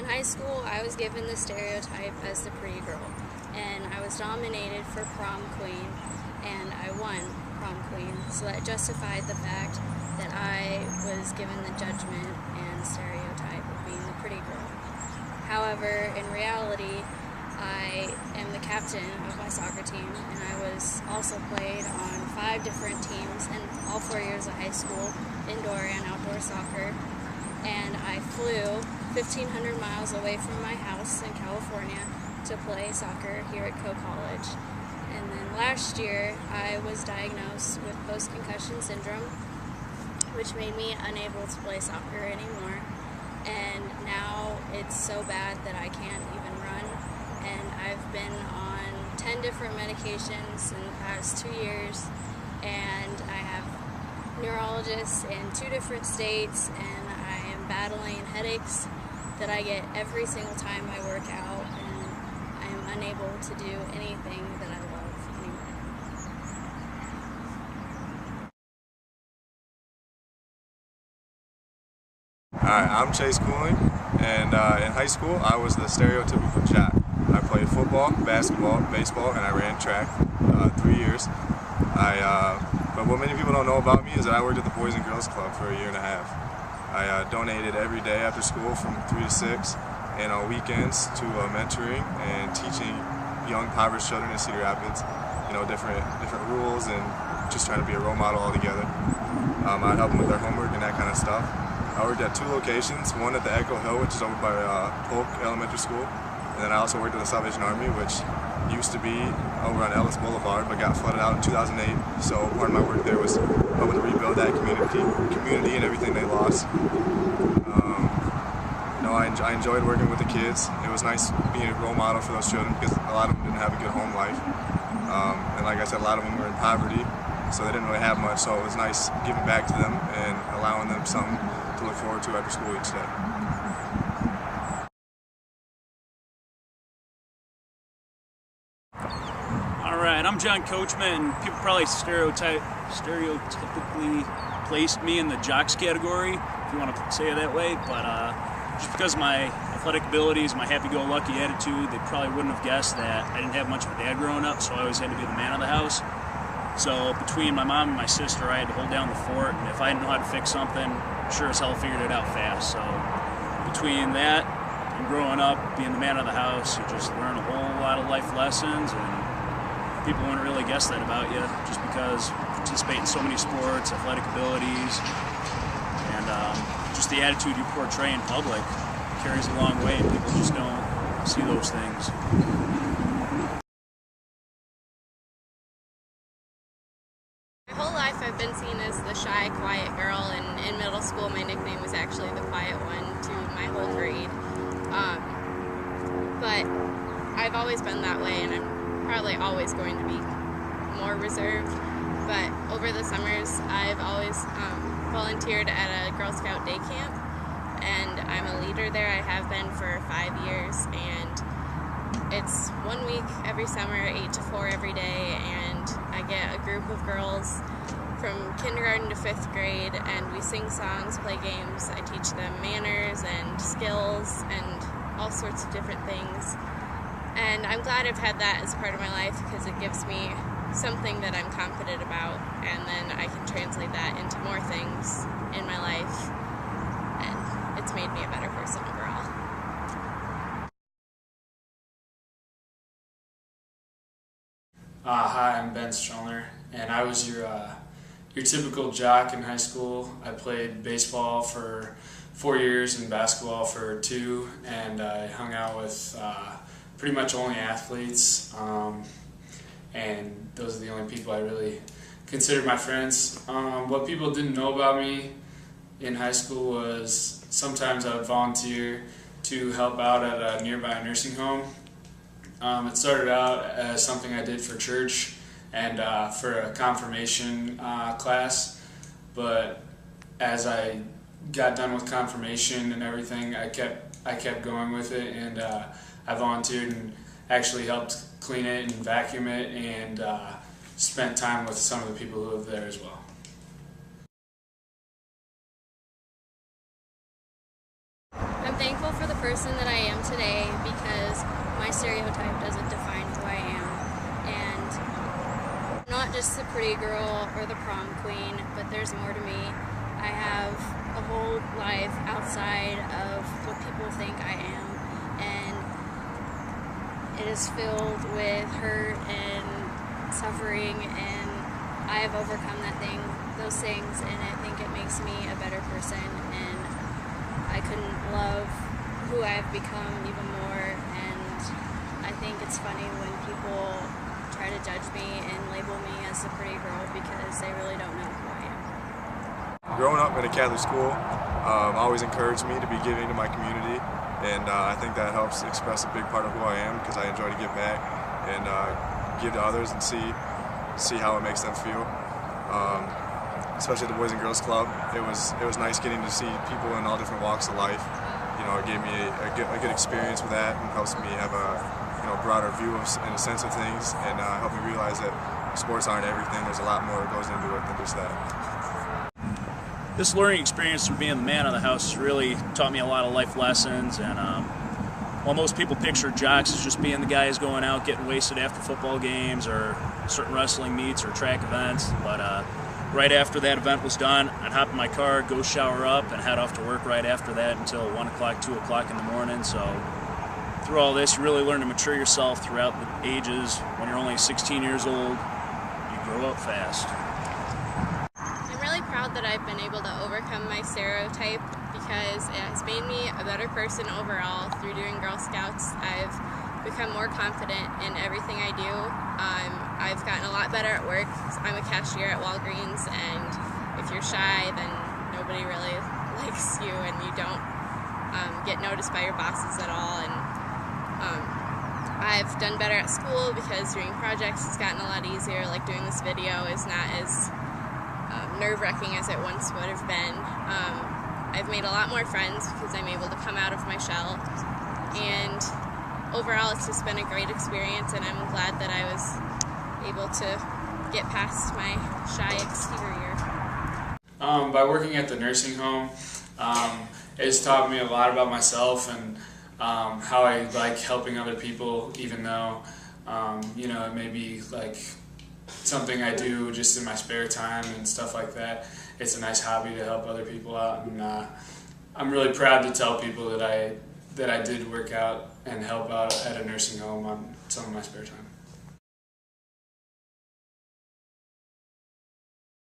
In high school, I was given the stereotype as the pretty girl, and I was nominated for prom queen, and I won prom queen, so that justified the fact that I was given the judgment and stereotype of being the pretty girl. However, in reality, I am the captain of my soccer team, and I was also played on 5 different teams in all 4 years of high school, indoor and outdoor soccer. And I flew 1,500 miles away from my house in California to play soccer here at Coe College. And then last year, I was diagnosed with post-concussion syndrome, which made me unable to play soccer anymore. And now it's so bad that I can't even run. And I've been on 10 different medications in the past 2 years. And I have neurologists in 2 different states, and I am battling headaches that I get every single time I work out, and I am unable to do anything that I love anymore. Hi, I'm Chase Cooling, and in high school I was the stereotypical jock. I played football, basketball, baseball, and I ran track 3 years. But what many people don't know about me is that I worked at the Boys and Girls Club for 1.5 years. I donated every day after school from 3 to 6, and on weekends to mentoring and teaching young impoverished children in Cedar Rapids, different rules, and just trying to be a role model altogether. I'd help them with their homework and that kind of stuff. I worked at 2 locations, one at the Echo Hill, which is over by Polk Elementary School, and then I also worked at the Salvation Army, which used to be over on Ellis Boulevard, but got flooded out in 2008. So part of my work there was helping to rebuild that community and everything they lost. I enjoyed working with the kids. It was nice being a role model for those children because a lot of them didn't have a good home life. And like I said, a lot of them were in poverty, so they didn't really have much. So it was nice giving back to them and allowing them something to look forward to after school each day. Alright, I'm John Coachman, and people probably stereotypically placed me in the jocks category, if you want to say it that way, but just because of my athletic abilities, my happy-go-lucky attitude, they probably wouldn't have guessed that I didn't have much of a dad growing up, so I always had to be the man of the house. So between my mom and my sister, I had to hold down the fort, and if I didn't know how to fix something, sure as hell figured it out fast. So between that and growing up, being the man of the house, you just learn a whole lot of life lessons, and people wouldn't really guess that about you just because you participate in so many sports, athletic abilities, and just the attitude you portray in public carries a long way, and people just don't see those things. My whole life I've been seen as the shy, quiet girl, and in middle school my nickname was actually the quiet one to my whole grade. But I've always been that way, and I'm probably always going to be more reserved. But over the summers I've always volunteered at a Girl Scout day camp, and I'm a leader there. I have been for 5 years, and it's 1 week every summer, 8 to 4 every day, and I get a group of girls from kindergarten to 5th grade, and we sing songs, play games. I teach them manners and skills and all sorts of different things. And I'm glad I've had that as part of my life because it gives me something that I'm confident about, and then I can translate that into more things in my life, and it's made me a better person overall. Hi, I'm Ben Strollner, and I was your typical jock in high school. I played baseball for 4 years and basketball for 2, and I hung out with pretty much only athletes, and those are the only people I really considered my friends. What people didn't know about me in high school was sometimes I would volunteer to help out at a nearby nursing home. It started out as something I did for church and for a confirmation class, but as I got done with confirmation and everything, I kept going with it, and I volunteered and actually helped clean it and vacuum it, and spent time with some of the people who live there as well. I'm thankful for the person that I stereotype doesn't define who I am. And I'm not just the pretty girl or the prom queen, but there's more to me. I have a whole life outside of what people think I am, and it is filled with hurt and suffering, and I have overcome those things, and I think it makes me a better person, and I couldn't love who I've become even more. And I think it's funny when people try to judge me and label me as a pretty girl because they really don't know who I am. Growing up in a Catholic school always encouraged me to be giving to my community, and I think that helps express a big part of who I am, because I enjoy to give back and give to others and see how it makes them feel. Especially at the Boys and Girls Club, it was nice getting to see people in all different walks of life. You know, it gave me a good experience with that, and helps me have a broader view and a sense of things, and helped me realize that sports aren't everything. There's a lot more that goes into it than just that. This learning experience through being the man of the house really taught me a lot of life lessons. And while most people picture jocks as just being the guys going out getting wasted after football games or certain wrestling meets or track events, but right after that event was done, I'd hop in my car, go shower up, and head off to work right after that until 1 o'clock, 2 o'clock in the morning. So through all this, you really learn to mature yourself throughout the ages. When you're only 16 years old, you grow up fast. I'm really proud that I've been able to overcome my stereotype, because it has made me a better person overall. Through doing Girl Scouts, I've become more confident in everything I do. I've gotten a lot better at work. I'm a cashier at Walgreens, and if you're shy, then nobody really likes you, and you don't get noticed by your bosses at all. And I've done better at school because doing projects has gotten a lot easier. Like doing this video is not as nerve-wracking as it once would have been. I've made a lot more friends because I'm able to come out of my shell, and overall it's just been a great experience, and I'm glad that I was able to get past my shy exterior. By working at the nursing home, it's taught me a lot about myself and how I like helping other people, even though it may be like something I do just in my spare time and stuff like that. It's a nice hobby to help other people out, and I'm really proud to tell people that I did work out and help out at a nursing home on some of my spare time.